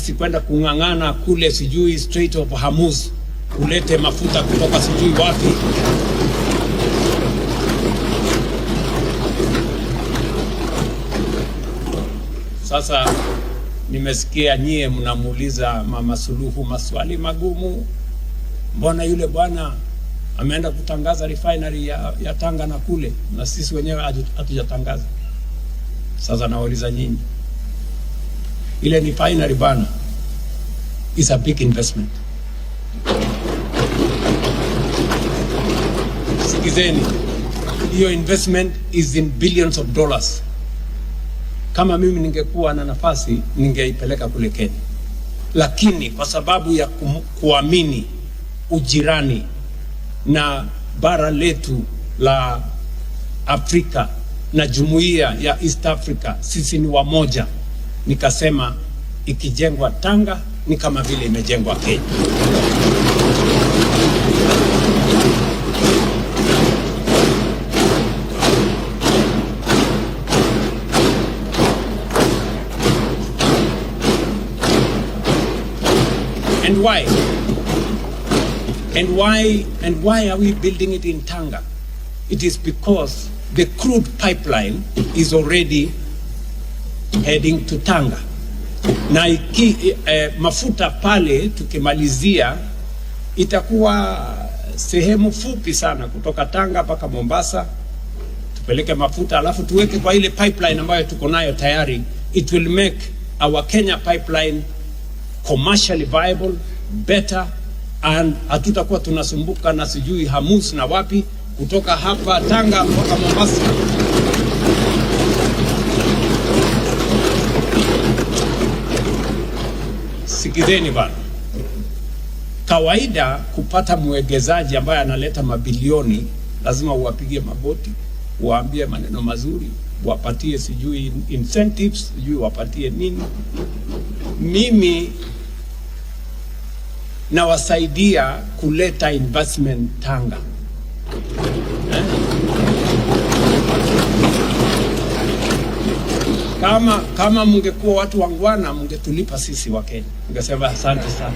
sisi kwenda kung'ang'ana kule sijui Strait of Hormuz kulete mafuta kutoka sijui wapi. Sasa nimesikia nyie mnamuuliza Mama Suluhu maswali magumu. Mbona yule bwana ameenda kutangaza refinery ya Tanga na kule na sisi wenyewe hatujatangaza? Sasa nauliza nyinyi, ile refinery bana is a big investment. Sikizeni, hiyo investment is in billions of dollars. Kama mimi ningekuwa na nafasi ningeipeleka kule Kenya, lakini kwa sababu ya kuamini ujirani na bara letu la Afrika na jumuiya ya East Africa, sisi ni wamoja, nikasema ikijengwa Tanga ni kama vile imejengwa Kenya. And why? And why are we building it in Tanga? It is because the crude pipeline is already heading to Tanga. Na mafuta pale tukimalizia itakuwa sehemu fupi sana kutoka Tanga mpaka Mombasa. Tupeleke mafuta alafu tuweke kwa ile pipeline ambayo tuko nayo tayari. It will make our Kenya pipeline commercially viable, better, and hatutakuwa tunasumbuka na sijui Hormuz na wapi kutoka hapa Tanga mpaka Mombasa. Sikizeni bana, kawaida kupata mwegezaji ambaye analeta mabilioni lazima uwapigie magoti, uwaambie maneno mazuri, wapatie sijui incentives, sijui wapatie nini. Mimi na wasaidia kuleta investment Tanga. Kama mungekuwa watu wangwana, mungetulipa sisi wa Kenya. Mungesema asante sana.